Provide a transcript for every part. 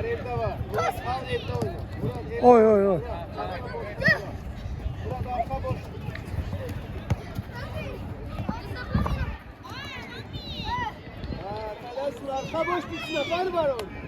var, evde var. Murat al evde oyna. Murat evde. Oy oy oy. Murat arka boş. Tadasın arka boş bitsin. Var orada.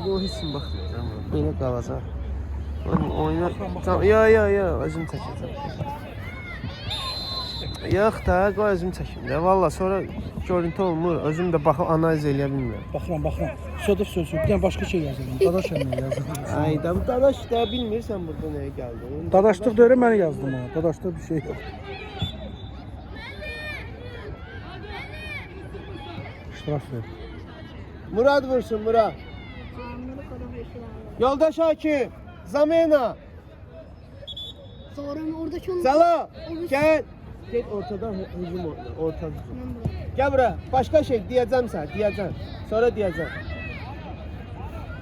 Bu hissin bak. Böyle qalacaq. Oynar. Ya, özüm çəkəcəm. Yox da, qoy özüm çəkim də. Valla sonra görüntü olmur. Özüm də baxıb analiz eləyə bilmirəm. Baxıram. Södür. Bir dənə başqa şey yazıram. Dadaş əmə yazıram. Ay da bu dadaş da bilmirsən burada nəyə gəldin. Dadaşlıq da öyle mən yazdım ha. Dadaşlıq bir şey yox. İştirak ver. Murad vursun Murad. Yoldaş Hakim. Zamena. Sonra oradaki onu... Zala. Gel. Gel ortada hücum orta hücum. Gel buraya. Başka şey diyeceğim sen. Diyeceğim. Sonra diyeceğim.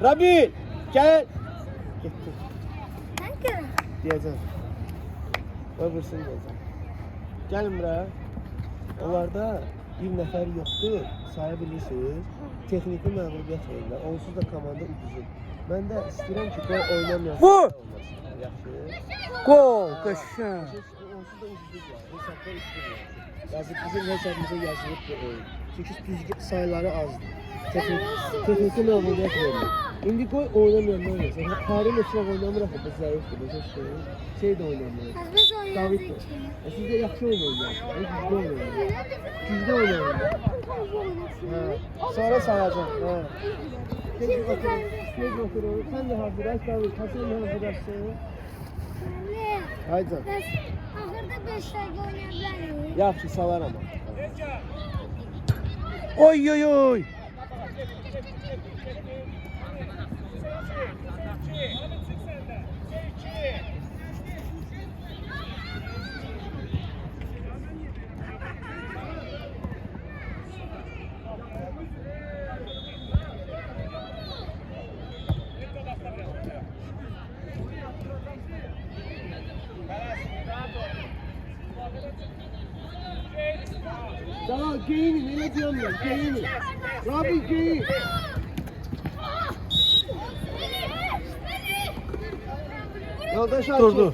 Rabi. Gel. Gitti. Hangi? Diyeceğim. Öbürsün diyeceğim. Gelin buraya. Onlarda bir nefer yoktu. Sahip bilirsiniz. Texniki məğlubiyyət verirlər. Onsuz da komanda uduzur. Mən də istəyirəm ki, qoy oynamayan Vur! Yaxşı. Gol, qəşəng. Onsuz da uduzurlar. Hesabda istəyirlər. Yazıb bizim hesabımıza yazılıb bu oyun. Çünki düzgün sayıları azdır. Texniki məğlubiyyət verirlər. İndi qoy oynamayanlar oynasın. Tarih neçə oynamır axı, bu zəifdir. Necə şey də oynamır. David də. Siz də yaxşı oynayırsınız. Düzgün oynayırsınız. Sonra sayacağım. Tez oturur. Sen de hazırlaş. Hasan hazırlaşsın. Haydi. Ahırda 5 dakika oynayabilir. Yaxşı salar ama. Oy. Tamam giyinin. Ne diyorum ben? Giyinin. Rabi giyin. Yoldaş Hakim. Dur.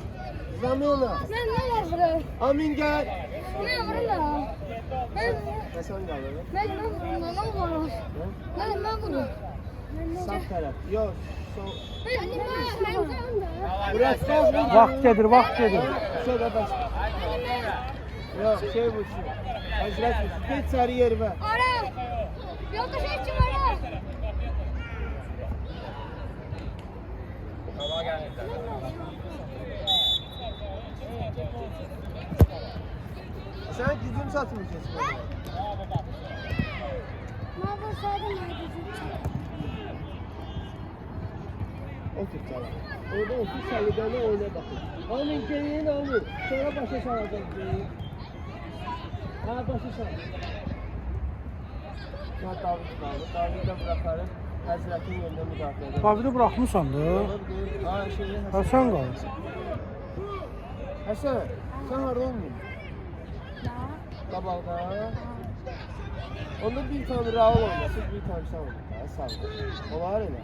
Zamena. Ben ne var buraya? Amin gel. Ne var burada? Hasan gel. Ben bunu. Ben bunu. Sağ taraf. Yok. Ben Bırak kalk. Vaxt gedir. Şöyle bas. Yok şey bu şu. Hazret bu. Geç sarı yeri ver. Ara. Yolda şey kim ara? Sen gücüm satmayacaksın. Mağdur saydım ya gücüm. Otur sana. Orada otur sayıdana oyna bakın. Amin gelin amin. Sonra başa saracak. Ha başa sar. Ya David kaldı. David'e bırakarım. Hazretin yönünde müdafaa ederim. Davidi buraxmısan da. Ha şeyi Hasan qaldı. Hasan, sen harda olmuyorsun? Qabaqda. Onda bir tane Raul oynasın, bir tane sen oynasın. Sağ ol. Olar elə.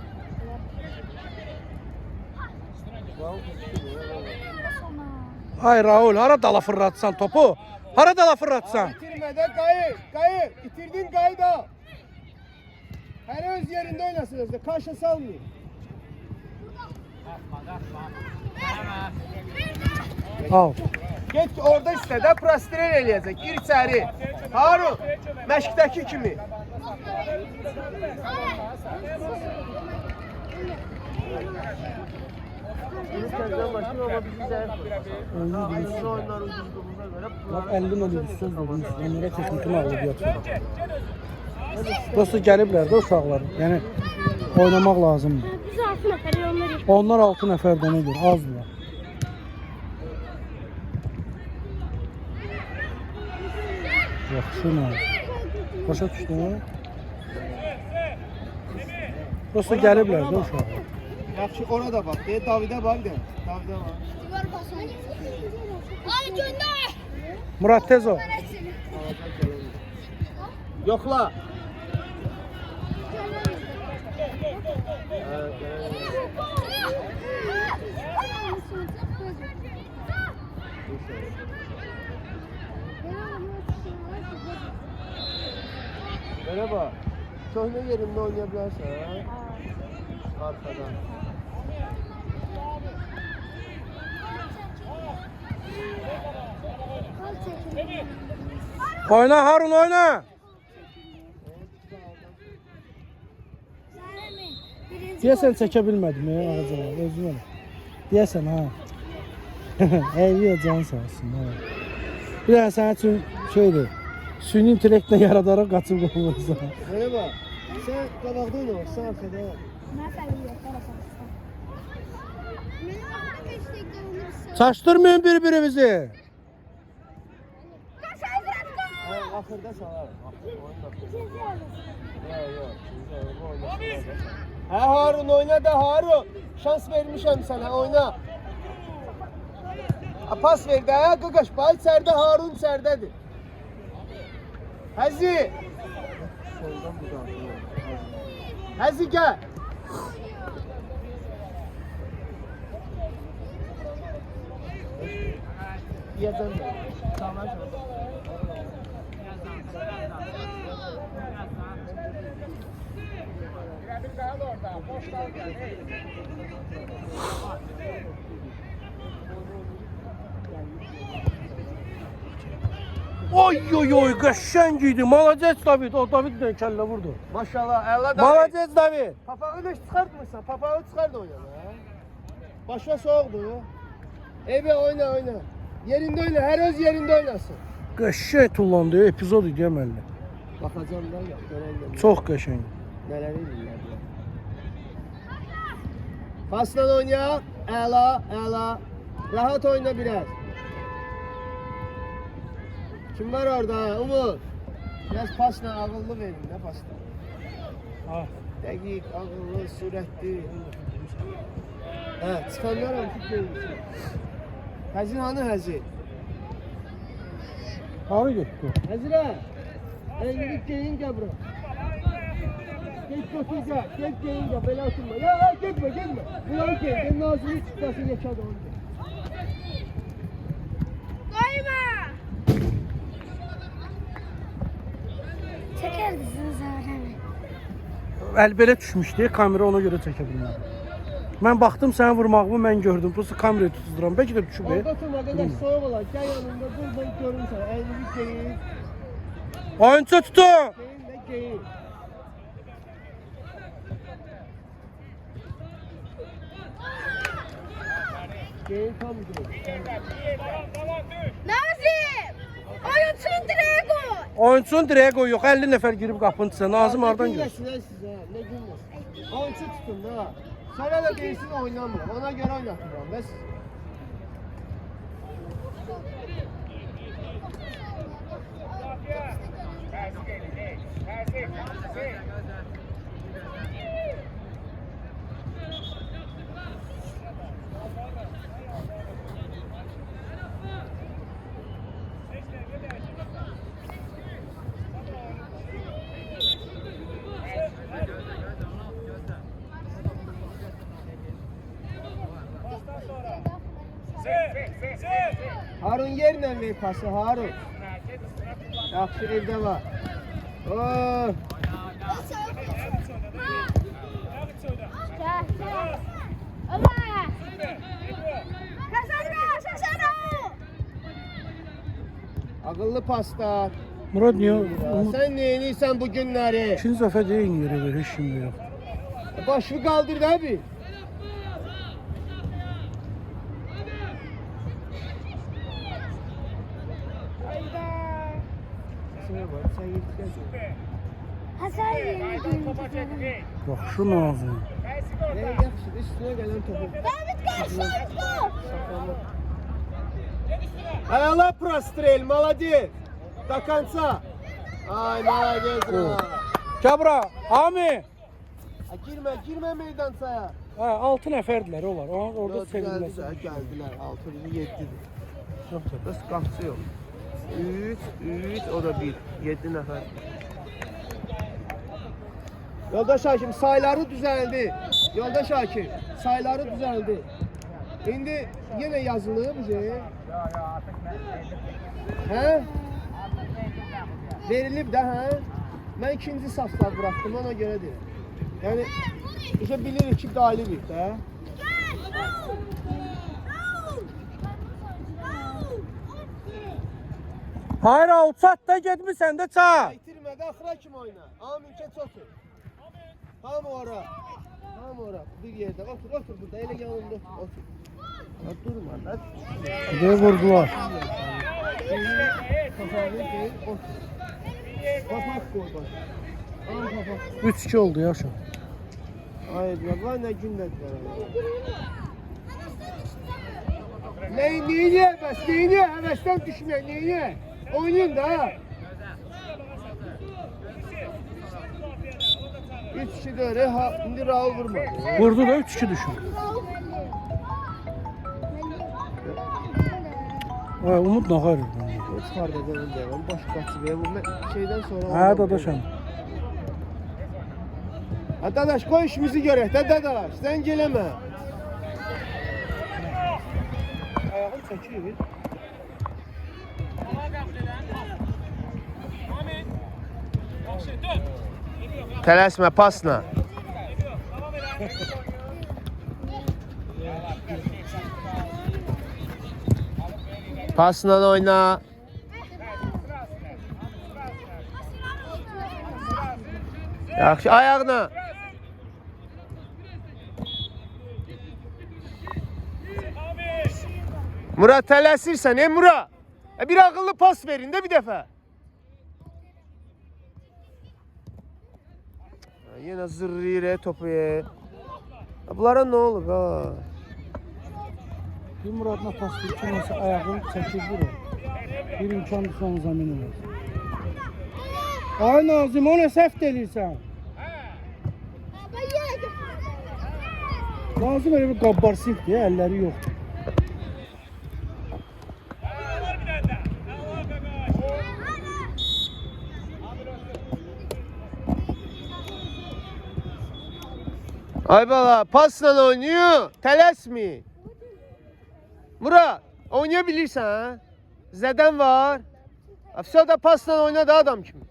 Ay Raul, hara dala fırlatsan topu? Hara dala fırlatsan? Bitirme de kayı. İtirdin kayı da. Her öz yerinde oynasın özde. Karşı salmıyor. Al. Get orada istədə prostrer eləyəcək. Gir içəri. Harun, məşqdəki kimi. Biz təzdən başlayır, amma bizi zəif qoyur. Bizim oyunlar uydurduğumuza görə Bak 50 milyon söz vermiş. Onlara texniki məğlubiyyət verir. Dostu gəliblər də uşaqlar. Yəni oynamaq lazımdır. Biz 6 nəfər onlar. Onlar 6 nəfərdən edir, azdılar. Yaxşı nə? Başa düşdün? Dostu gəliblər də uşaqlar. Yaxşı, ona da bax. Davidə bax də. Davidə bax. Ay gönder. Murat tez ol. Yoxla. Merhaba. Köhnə yerində oynaya bilərsən? Arkadan. Oyna Harun oyna. Deyəsən çəkə bilmədim ya ağacına, özümə. Deyəsən ha. Eyvə can sağ olsun. Ha. Bir dənə sənin üçün şeydir. Süni intellektlə yaradaraq qaçıb qovursan. Merhaba. Sen qabaqda oynayır, sen arkada. Çaşdırmayın bir-birimizi. Axırda salarım. Hə Harun oyna da Harun. Şans vermişəm sənə oyna. Pas ver də qaqaş. Bal içəridə Harun içəridədir. Həzi. Həzi gəl. Yiyəcəm də. Tamam. Oy oy oy qəşəng idi. Malacez David. O David də kəllə vurdu. Maşallah, əla da. Malacez David. Papağı heç çıxartmırsan. Papağı çıxart oyna. Başa soğuqdur. Ebe oyna oyna. Yerində oyna. Hər öz yerində oynasın. Qəşəng tullandı. Epizod idi əməlli. Baxacağım da görəyim. Çox qəşəng. Nələr edirlər. Pasla oyna. Əla. Rahat oyna biraz. Kim var orada? Umut. Biraz pasla ağıllı verin. Ne pasla? Ha. Dəqiq, ağıllı, sürətli. Hə, çıxanlar artıq görürsün. Həzin hanı həzin? Harı getdi? Həzirə! Elini geyin gəl bura. Get götür gəl, get geyin gəl, belə oturma. Ya, getmə. Bunları gel, ben nazını çıxmasın yaşadı onu. Koyma. Çekerdiniz zaten. Əl belə düşmüşdü, kamera ona görə çəkə bilmədim. Mən baxdım səni vurmağımı mən gördüm. Bu kamerayı tutuzduram. Bəlkə də düşüb. Orada oturma, qədər soğuk olar. Gəl yanında, dur, görürsən. Elini geyin. Oyuncu tutu. Geyin də geyin. Geyin tam geyin. Nazım! Oyunçun direğe koy! Oyunçunun direğe qoy yox. 50 nəfər girib qapının içinə. Nazım hardan gör? görsün? Ne günləsin? Oyuncu tutun da. Sonra da deyirsin oynamıyor. Ona göre oynatıram. Bəs yerlə ver pası Harun. Yaxşı evdə var. Oh. Gel, gel. Ömer. Kasana. Ağıllı paslar. Murad niye? Sen ne yeniysen bu günleri? İkinci dəfə deyin yerə ver, heç kimdə yox. Başını kaldır abi. Sen yedikten sonra. Hasan yeni. Bax şu nazım. Ne yaxşı üstüne gelen topu. David koş, David koş. Ayala прострель, молодец. До конца. Ay молодец. Cabra, Ami. Girme meydan saya. Ha, 6 nəfərdirlər onlar. Orada Yok, sevinirlər. geldiler. 6'lı 7'dir. Yoxdur. Nasıl kapsı yok. 3, o da 1. 7 nefer. Yoldaş Hakim sayıları düzeldi. Yoldaş Hakim sayıları düzeldi. Şimdi yine yazılı bize. He? Verilip de he? Ben ikinci safta bıraktım ona göre değil. Yani işte bilir ki galibik de. Hayır, outsat da getmisən də ça. Bitirmedi axıra kim oyna. Amin keç otur. Tam ora. Tam ora. Bir yerde otur burada. Elə yanımda otur. Ya durma lan. Də vurdular. Kafanı değil otur. Kapak koy bak. Al kapak. 3-2 oldu ya şu an. Ay baba ne günler. Niye bəs? Niye? Həvəsdən düşmə. Niye? Oynayın da ha. 3-2 de Reha, indi Raul vurma. Vurdu da 3-2 düşün. Ay, Umut Nağar. O çıxardı da devam. Baş qaçıya bu şeydən sonra. Ha, dadaşam. Ha dadaş koy işimizi görək də dadaş. Sən gələmə. Ayağım çəkir. Tələsmə pasla. Pasla oyna. Yaxşı ayağına. Murat tələsirsən, Murat. Bir ağıllı pas verin də bir dəfə. Yine zırrıyla topu ye. Bunlara ne olur ha? Bir Murad'ına pas tutulmasa ayağını çekir vurur. Bir imkan tutmamız emin olur. Ay Nazım, o ne səhv delirsən? Nazım öyle bir qabbar silkdir, əlləri yoxdur. Ay bala pasla oynuyor. Tələsmi. Murat oynayabilirsən ha? Zədən var. Afisa da pasla oynadı adam kimi.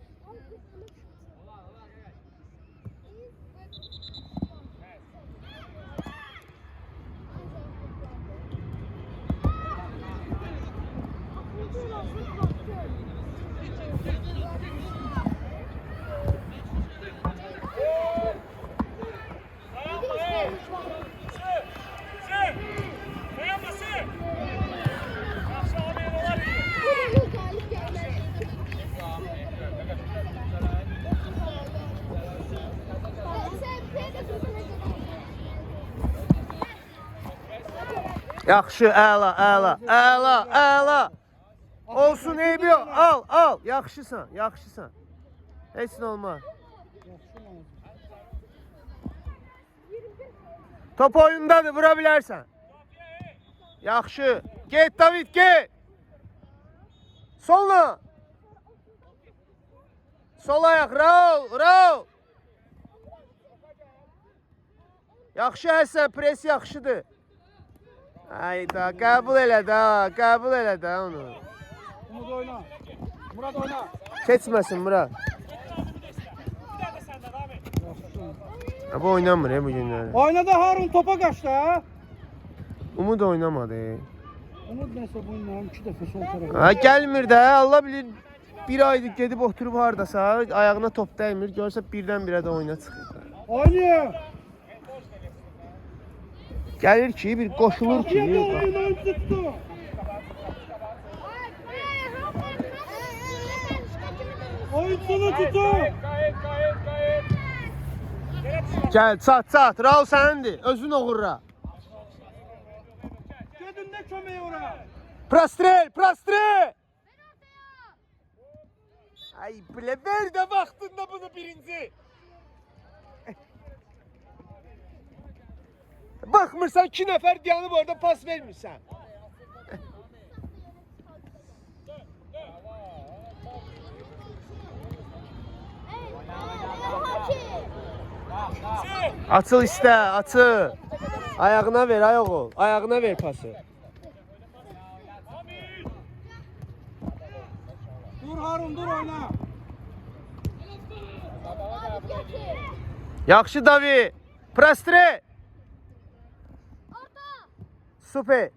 Yaxşı, əla. Olsun, eybi yox. Al. Yaxşısan. Heç nə olmaz. Top oyundadır, vura bilərsən. Yaxşı. Get David, get. Solla. Sol ayak, Raul. Yaxşı Həsən, pres yaxşıdır. Hayda, qəbul elə də, qəbul elə də onu. Umut oyna. Murat oyna. Keçməsin Murat. Bu oynamır ya bu günlər. Oynadı Harun, topa kaçtı ha. Umud oynamadı. Umut neyse bununla 2 dəfə sol tarafa. Ha gəlmir də, Allah bilir. Bir aydır gedib oturub hardasa, ayağına top dəymir, görsə birdən-birə də oyuna çıxır. Oynuyor. Gəlir ki, bir qoşulur ki. Oyunu tuttu. Oyuncunu tutun. Gəl, çat. Raul sənindir, özün oğurra. Gedin de kömeği ora. Prastrel. Ay bile ver də vaxtında bunu birinci. Baxmırsan 2 nəfər dayanıb orada pas vermirsən. Açıl istə, açıl. Ayağına ver, ayaq ol. Ayağına ver pası. Dur Harun, dur oyna. Yaxşı Davi. Prastre. Süper.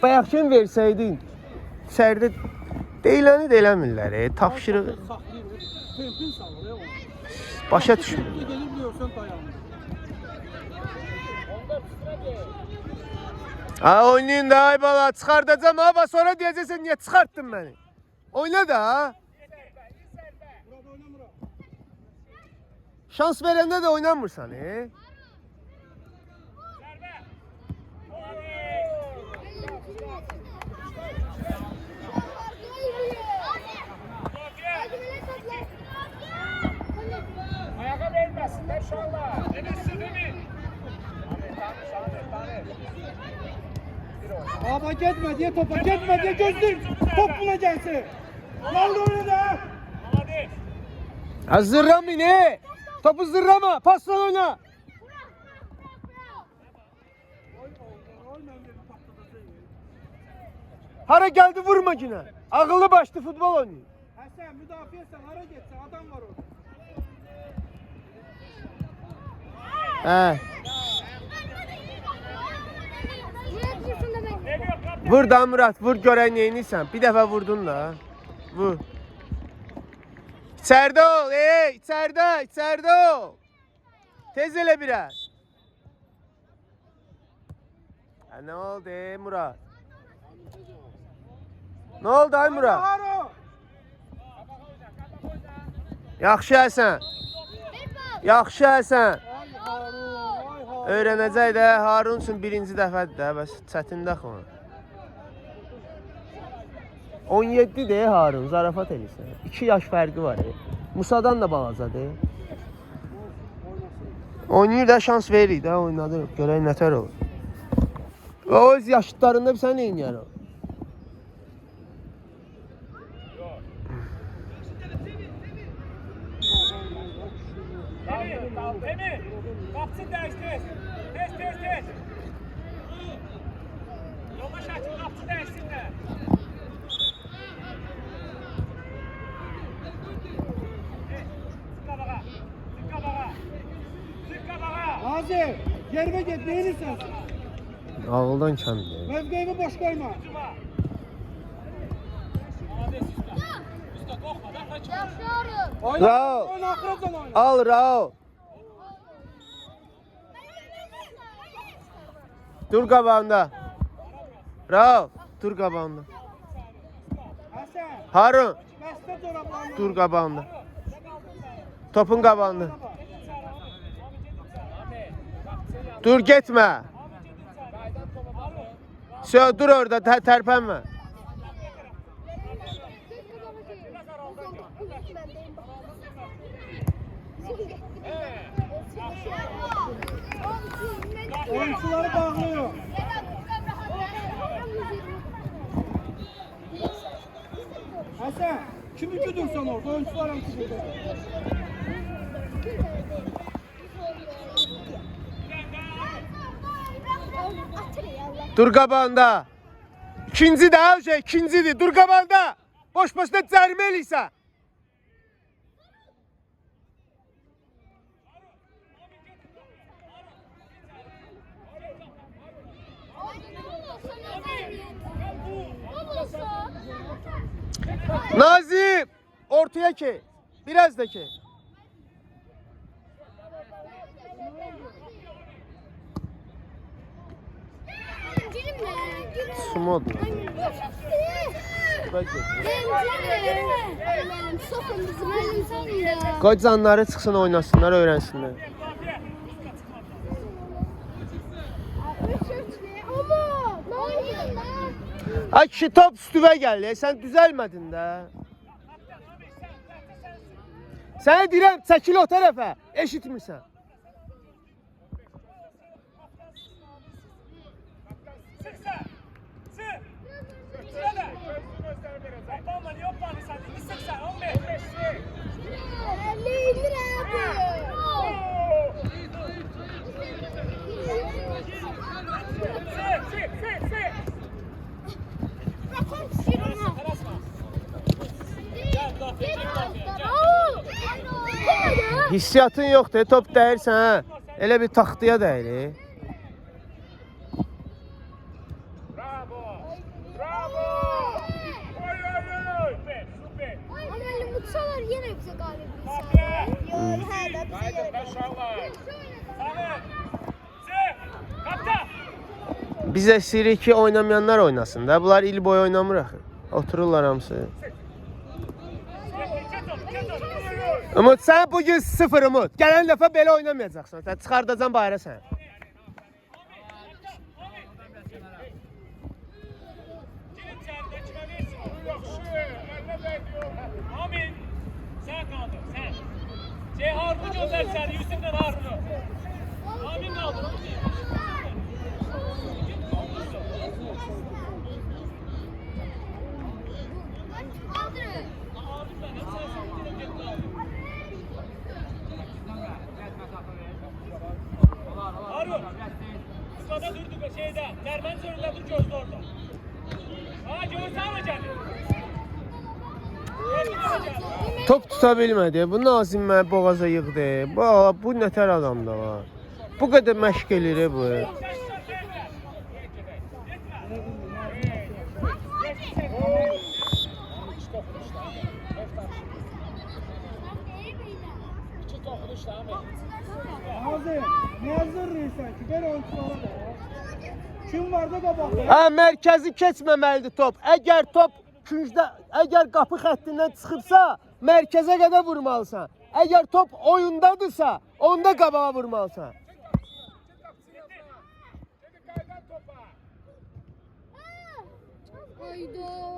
Bayaqkən versəydin, içəridə deyiləni də eləmirlər, tapşırıq. Tempin salır ya. Başa düşmür. Gelir biliyorsan dayanır. Ha oynayın da ay bala, çıxardacam ama sonra deyəcəksən niyə çıxartdın məni? Oyna da ha. Murat oyna Murat. Şans verəndə də oynamırsan, Ayağa verməsinlər uşaqlar. Deməsin, demin. Ama gitme diye topa, gitme diye gözlük. Top buna gelsin. Kaldı oyna. Ha zırramayın Topu zırrama, pasla oyna. Hara geldi vurma yine. Akıllı başlı futbol oynuyor. Hasan müdafiye sen ara geçsin, adam var orada. He. Vur da Murat, vur görən neyiniysən. Bir dəfə vurdun da. Vur. İçərdə ol, içərdə ol. Tez elə biraz. Ha, nə oldu Murat? Nə oldu ay Murat? Harun. Yaxşı Həsən. Yaxşı Həsən. Ay Harun. Öyrənəcək də Harun üçün birinci dəfədir də, bəs çətində axı. 17 de Harun, zarafat edirsən. 2 yaş fərqi var. Musadan da balacadır. Oynayır da şans veririk də, oynadır. Görək nətər olur. O öz yaşıtlarında bir sən neyniyər o? Emir, kapsın değiştir. Tez. Yola şartın kapsın değişsinler. Nazır, yerine git, neyini sen? Ağıldan kəmdir. Mevqeyi boş koyma. Oyna, Bravo. oyna, akıracan oyna. Al Raul. Dur qabağında. Raul, dur qabağında. Hasan, Harun, beste dolaplarını. dur qabağında. Topun qabağında. Dur getmə. Dur orada, tərpənmə. Oyuncuları bağlıyor. Həsən, kimi güdürsən orada? Oyuncular hamısı burada. Dur qabağında. İkinci də şey, ikincidir. Dur qabağında. Boş-boşuna cərimə eləyirsən. Nazim, ortaya ki. Biraz da ki. Smod. Qoy canları çıxsın, oynasınlar, öyrənsinlər. Ay kişi, top üstüvə gəldi. Sən düzəlmədin də. Sənə deyirəm, çəkil o tərəfə. Eşitmirsən. Hissiyatın yoxdur, top dəyirsən, hə? Elə bir taxtıya dəyir. Bravo! Bravo! Oy oy oy! Süper! Ama elim tutsalar yine bize galip Kapıya! Yok, he de bize Haydi galip. maşallah! Sana! Sı! Kaptan! Biz istəyirik ki, oynamayanlar oynasın da. Bunlar il boyu oynamır axı. Otururlar hamısı. Umut, sən bugün 0 Umut. Gələn dəfə belə oynamayacaqsan. Sən çıxardacaqsan bayra sən. Amin! Sen kaldın, sen! Harun'u gönder sen, Yusuf'la Harun'u! Amin kaldı! Harun! Ustada durduk şeyde, Derman zorunda dur gözde orada. Aa göğüs alacak. Top tuta bilmədi. Bu Nazim məni boğaza yığdı. Bu nətər adamdır var. Bu qədər məşq eləyir bu. Nazım, ne hazırlıyorsun ki? Ben oyunculara da. Kim vardı qabaqda? Hə, mərkəzi keçməməlidir top. Əgər top küncdə, əgər qapı xəttindən çıxıbsa, mərkəzə qədər vurmalısan. Əgər top oyundadırsa, onda qabağa vurmalısan. Hayda.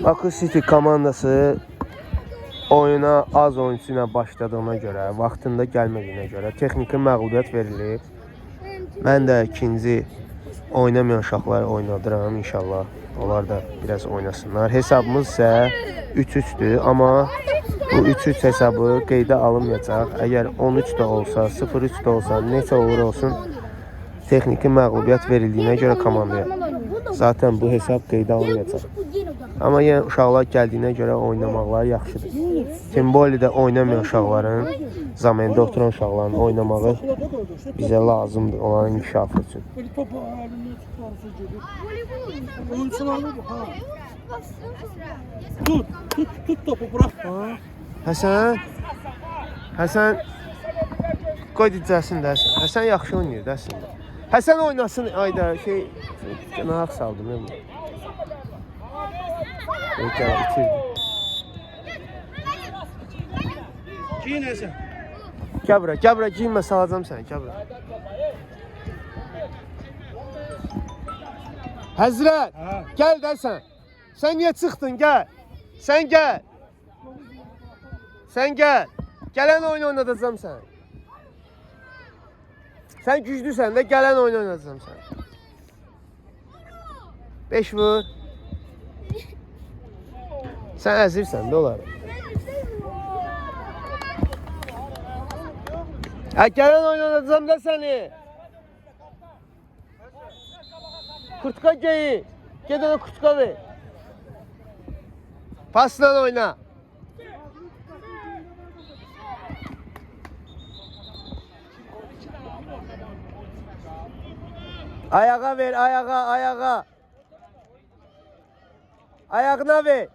Bakı City komandası oyuna az oyuncu ilə başladığına görə, vaxtında gəlmədiyinə görə texniki məğlubiyyət verilir. Mən də ikinci oynamayan uşaqları oynadıram inşallah. Onlar da biraz oynasınlar. Hesabımız isə 3-3'dür, amma bu 3-3 hesabı qeydə alınmayacaq. Əgər 13 də olsa, 0-3 də olsa, neçə olur olsun, texniki məğlubiyyət verildiyinə görə komandaya. Zaten bu hesab qeydə alınmayacaq. Amma yenə uşaqlar gəldiyinə görə oynamaqları yaxşıdır. Timbolidə oynamayan uşaqların, zamanda oturan uşaqların oynamağı bizə lazımdır onların inkişafı üçün. Böyle topu halinde tutarsa gelir. Oyuncularla bu ha. Tut topu bırak. Ha. Həsən? Həsən qoy dicəsin də. Həsən yaxşı oynayır da əslində. Həsən oynasın. Ayda nahaq saldım mən. Bitirdi. Giyin Həsən. Gəl bura, giyinmə salacam səni, gəl bura. Həzrət, gəl də sən. Sən niyə çıxdın, gəl. Sən gəl. Sən gəl. Gələn oyun oynadacam sən. Sən güclüsən də gələn oyun oynayacağam sən. 5 vur. Sən əzirsən də onları. Gələn oyun oynayacağam da səni. Kurtka geyin. Ged ona kurtka ver. Pasla oyna. Ayağa ver, ayağa, ayağa. Ayağına ver.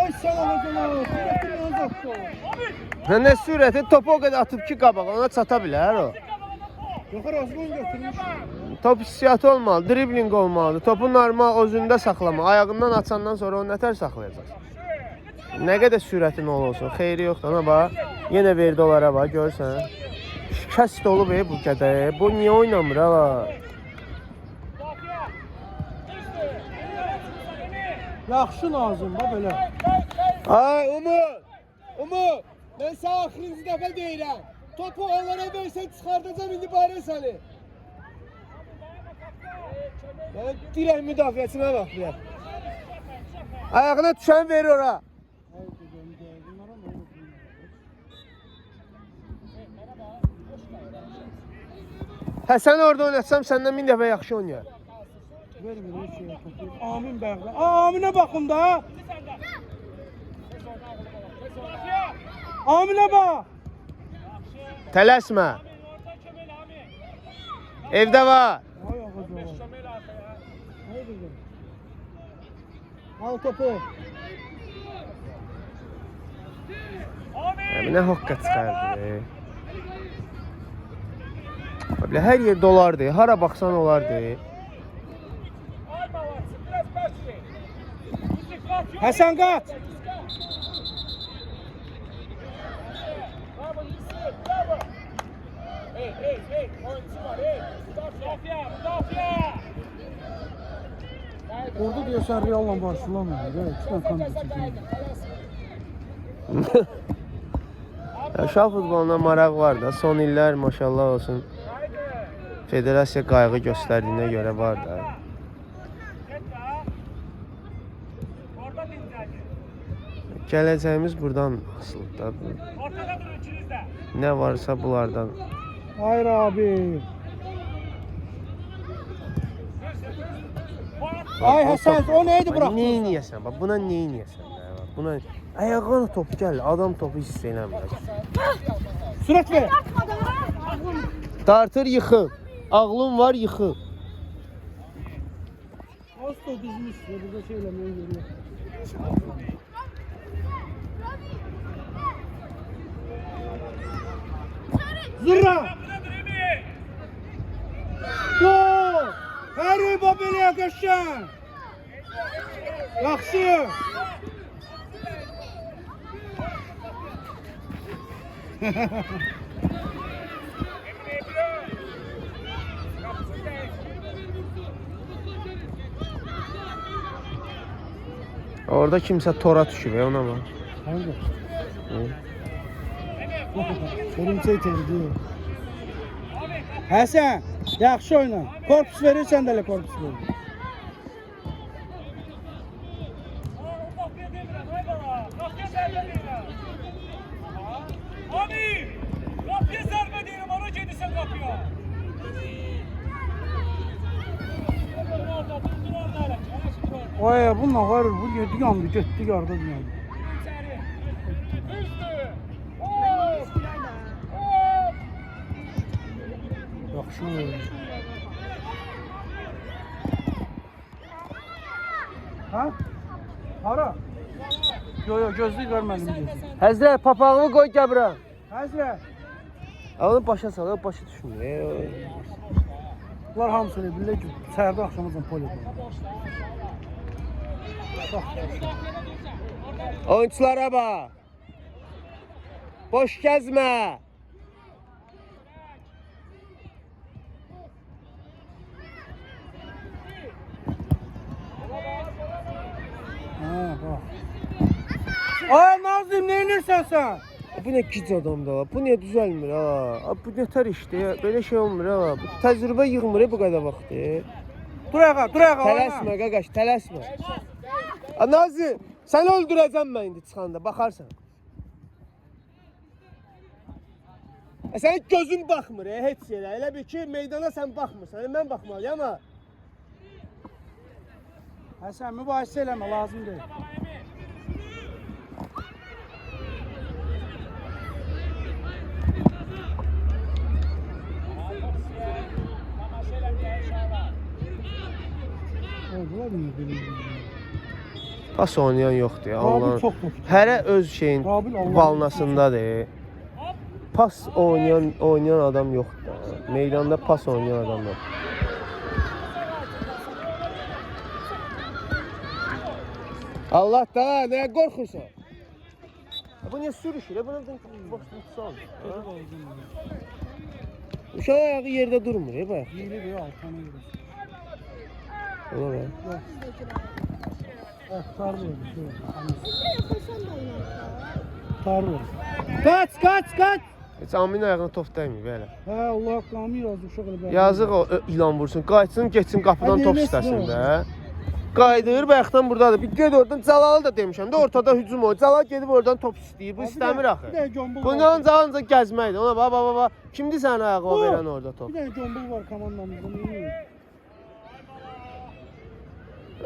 Ay sana ne sürəti topu o qədər atıb ki qabağa ona çata bilər o. Yox, razılığını götürmüş. Top hissiyatı olmalı, dribling olmalı. Topu normal özündə saxlama. Ayağından açandan sonra onu nətər saxlayacaq? Nə qədər sürətin olsun, xeyri yoxdur. Ona bax, yenə verdi onlara bax, görürsən. Şikəst olub bu qədər. Bu niyə oynamır ha? Yaxşı Nazım da belə. Ay Umut, mən sənə axırıncı dəfə deyirəm. Topu onlara versən çıxardacam indi barə səni. Mən dirək müdafiəsinə bax bir. Ayağına düşən verir ora. Hə sən orada oynatsam səndən 1000 dəfə yaxşı oynayar. Vermir heç şey topu. Amin bəğlə. Aminə baxın da. Aminə bax. Tələsmə. Evdə var. Ay ağacı. Al topu. Nə hoqqa çıxardı. Belə hər yerdə olardı. Hara baxsan olardı. Həsən qaç. Orada diyorsan Real'la Barcelona. İki tane kandı çekiyor. Uşaq futboluna maraq var da. Son illər maşallah olsun. Federasiya qayğı göstərdiyinə görə var da. Gələcəyimiz buradan asılıdır. Nə varsa bunlardan. Hayır abi. Ay Həsən, o neydi bıraktın? Neyniyəsən? Bax, buna neyniyəsən? Buna ayağına top gəl, adam topu hiss eləmir. Sürət ver. Dartır, yıxıl. Ağlın var, yıxıl. Az da düzmüş. Burada şey eləməyə geliyor. Zırra! Gol! Həri Babeliyə qəşən! Yaxşı! Orada kimsə tora düşüb, ona bax. Hangi? Örümcək çəkdi. Həsən, yaxşı oyna. Korpus verirsən də elə korpus verir. Abi! Kapıya zərbə deyirəm, ona gedirsən kapıya. Oy, bununla var, bu yedi yandı, getdi yarda yandı. Yaxşı oyun. Ha? Hara? Yo gözlük görmədim gözlük. Həzrət, papağını qoy qəbrə. Həzrət. Onu başa sal, o başa düşmür. Bunlar hamısı elə bilirlər ki, səhərdə axşamızdan poli qoyur. Oyunçulara bax. Boş gəzmə. Ha, bax. Ay Nazım, nə edirsən sən? Bu ne gic adamdır ha. Bu niye düzelmir ha? Bu yeter işte ya. Böyle şey olmur ha. Bu tecrübe yığmır bu kadar vaxtı. Dur ağa. Tələsmə qaqaş, tələsmə. Nazi, səni öldürəcəm mən indi çıxanda, baxarsan. Sənin gözün baxmır heç yerə. Elə bil ki, meydana sən baxmırsan. Mən baxmalıyam ha. Həsən, mübahisə eləmə, lazım deyil. Pas oynayan yoxdur ya. Qabil çox top. Hərə öz şeyin Qabil Allah'ın valnasındadır. Pas oynayan adam yoxdur. Meydanda pas oynayan adam yoxdur. Allah da, nəyə qorxursan? Bu niyə sürüşür? Buna boşluq tutsal. Uşaq ayağı yerdə durmur, bayaq. Yeri deyil, altına yeri. Ona bax. Tarla oldu. Kaç. Heç Amin ayağına top dəymir belə. Hə, Allah qamı yazdı uşaq elə. Yazıq o ilan vursun, qayıtsın, geçsin qapıdan top istəsin də. Qayıdır, bayaqdan buradadır. Bir ged oradan, Cəlalı da demişəm də, ortada hücum o. Cəlal gedib oradan top istəyir, bu istəmir axı. Bundan ancaq gəzməkdir, ona bax. Kimdir sənin ayağına verən orada top? Bir dənə gombul var komandamızda, neyini?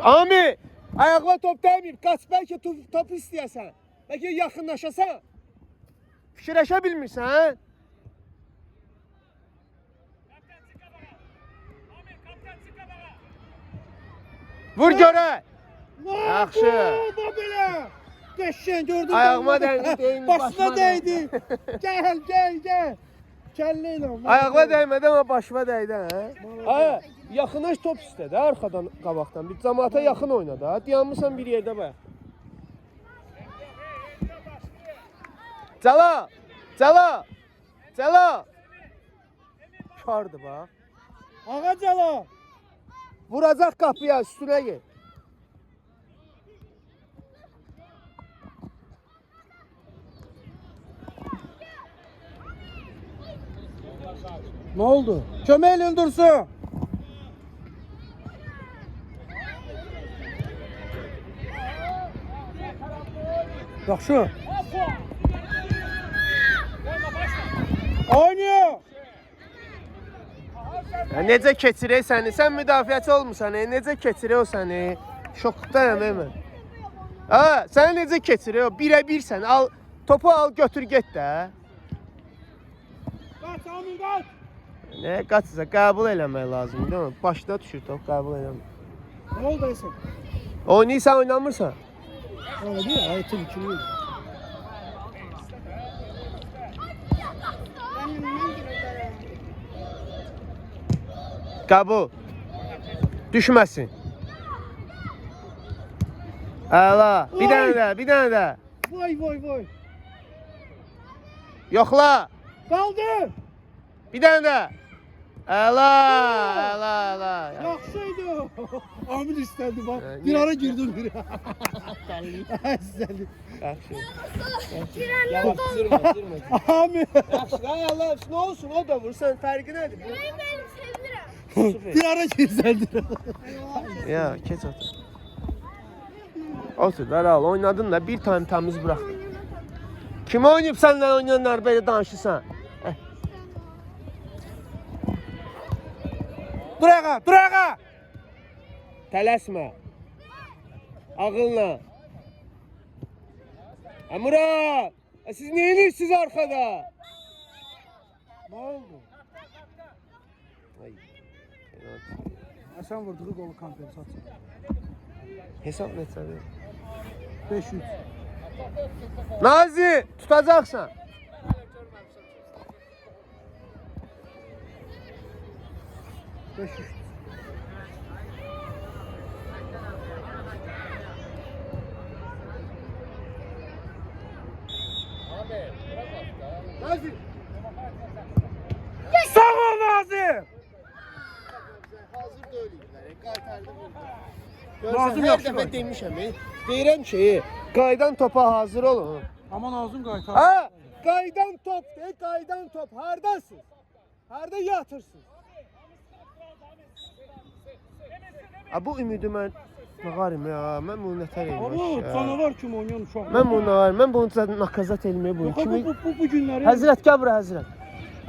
Ami, ayağına top dəyməyib, qaç bəlkə top istəyəsən. Bəlkə yaxınlaşasan. Fikirləşə bilmirsən? Vur görə. Yaxşı. Bax belə. Qəşəng gördün. Ayağıma dəydi, başına dəydi. Gəl. Kəllə ilə. Ayağıma dəymədi amma başıma dəydi, hə? Hə, yaxınlaş top istədi, arxadan, qabaqdan. Bir cəmaata yaxın oyna da. Dayanmısan bir yerdə bax. Cəla. Kardır bax. Ağa Cəla. Vuracaq qapıya, üstünə gel. Nə oldu? Kömək elin dursun. Yaxşı. Oynuyor. Necə keçirək səni? Sən müdafiəçi olmusan, necə keçirək o səni? Şokdayam mən. Ha, səni necə keçirək o? Birə-bir sən. Al, topu al, götür get də. Qaç, Amin qaç. Nə qaçsa qəbul eləmək lazımdır, değil mi? Başda düşür top, qəbul eləmək. Nə oldu Aysən? Oynayırsan, oynamırsan? Öyle değil, ayetin kimi. Qəbul. Düşməsin. Əla. Bir dənə də. Vay. Yoxla. Kaldı. Bir dənə də. Əla. Yaxşıydı. Amin istədi bak. Bir ara girdim bir. İstədi. Yaxşı. Yavaş, Sürmə. Amin. Yaxşı, Allah, nə olsun, o da vursan, fərqi nədir? Ben sevinirəm. Bir ara girseldi. Ya, keç otur. Otur, al, oynadın da bir tane təmiz bıraxdın. Kim oynayıb səndən oynayanlar belə danışırsan? Dur ağa. Tələsmə. Ağılla. Murat, siz nə edirsiniz arkada? Ne oldu? Ay. Sen vurduğu golu kompensasyon. Hesab neçədir? 500. Nazi, tutacaqsan. Nazi. Sağ ol Nazım. Hazır deyillər, qaytardım. Nazım Hər yaxşı dəfə qaytar. demişəm, deyirəm ki, qaydan topa hazır olun. Ama Nazım qaytar. Ha, qaydan top, qaydan top. Hardasınız? Harda yatırsınız? Ha, bu ümidi mən bağarım ya. Mən bunu nətər Ama eləyim. canavar kimi oynayan uşaq. Mən bunu var. Mən bunu zaten nakazat elməyə bu. Yox, Kimi? bu günləri. Həzrət gəl bura Həzrət.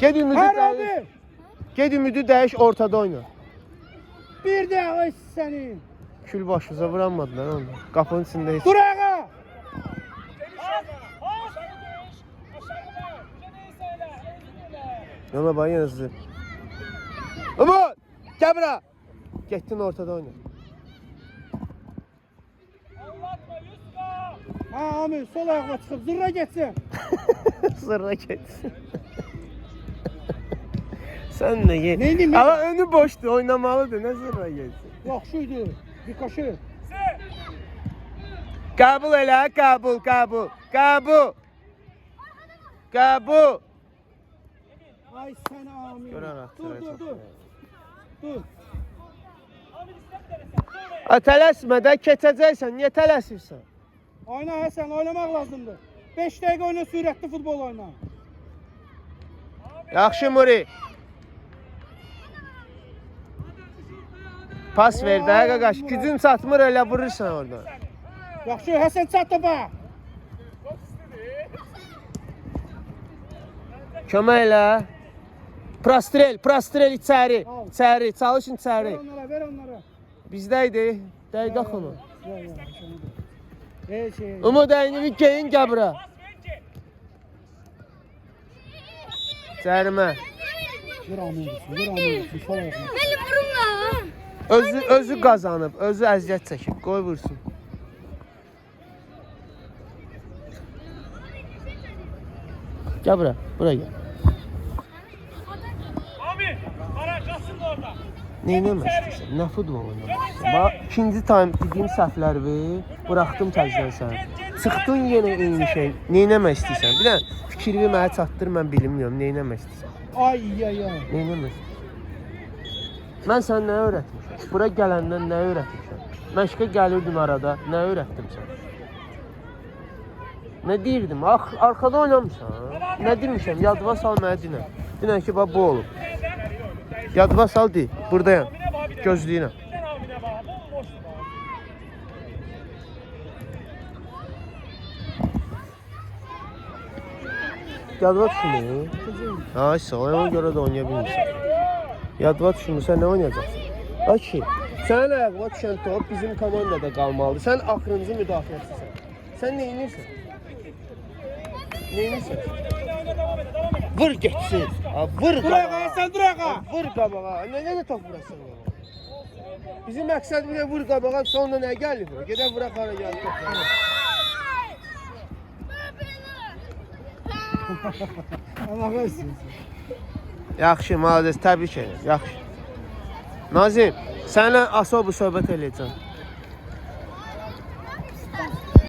Ged ümidi Hər dəyiş. abi. Ged ümidi dəyiş ortada oyna. Bir dəqiqə sənin. Kül başınıza vuranmadılar onu. Qapının içində heç. Dur ayağa. Yana bax yenə sizi. Umut! Gəl bura. Getdin ortada oyna. Ha Amir sol ayaqla çıxıb zırra getsin. Zırra getsin. Sən nə ye? Neyniyim, Ama önü boşdu, oynamalıdır. Nə zırra getsin? Yaxşıydı. Dikaşı. Qəbul elə, qəbul, qəbul. Qəbul. Qəbul. Ay sən Amir. Görərəm, Dur. görəcəm. Dur. Tələsmə də keçəcəksən. Niyə tələsirsən? Oyna Həsən, oynamaq lazımdır. 5 dəqiqə oyna, sürətli futbol oyna. Yaxşı Muri. Pas ver də qaqaş. Gücün çatmır elə vurursan orada. Yaxşı, Həsən çat topa. Kömək elə. Prostrel içəri. İçəri, çalışın içəri. Ver onlara. Bizdə idi. Dəqiqə xonu. Şey. Umud əynini geyin gəl bura. Cərimə. Ver Amir. Sol ayaqla. Beni vurma. Özü qazanıb, özü əziyyət çəkib. Qoy vursun. Gəl bura, bura gəl. Abi, qarajasın da orada. Neynəmək istəyirsən? Nə futbol oynamaq istəyirsən? Bax, ikinci time dediyim səhvləri buraxdım təzdən sən. Çıxdın yenə eyni şey. Neynəmək istəyirsən? Bir dənə fikrimi mənə çatdır, mən bilmiyorum. Neynəmək istəyirsən? Ay. Neynəmək istəyirsən? Mən sənə nə öyrətmişəm? Bura gələndən nə öyrətmişəm? Məşqə gəlirdin arada, nə öyrətdim sənə? Nə deyirdim? Arkada oynamışam. Nə demişəm? Yadıma sal mənə dinə. Dinə ki, bax bu olub. Yadıma sal deyil. Buradayam. Gözləyirəm. Sen abine bak, bomboştu bak. Yadıma düşmür. Aysa, ona görə də oynaya bilmirsən. Yadıma düşmürsə nə oynayacaqsan? Bax ki, sənin ayağına düşən top bizim komandada qalmalıdır. Sən axırıncı müdafiəçisən. Sən nə edirsən? Nə edirsən? Vur getsin. Vur Dur ayağa Həsən, dur ayağa. Vur qabağa. Nə top vurasan qabağa? Bizim məqsəd bir də vur qabağa, sonra nə gəlir? Gedə vura xara gəlir top. Allah versin. Yaxşı, malades, təbrik edirəm. Yaxşı. Nazim, sənlə asobu söhbət eləyəcəm.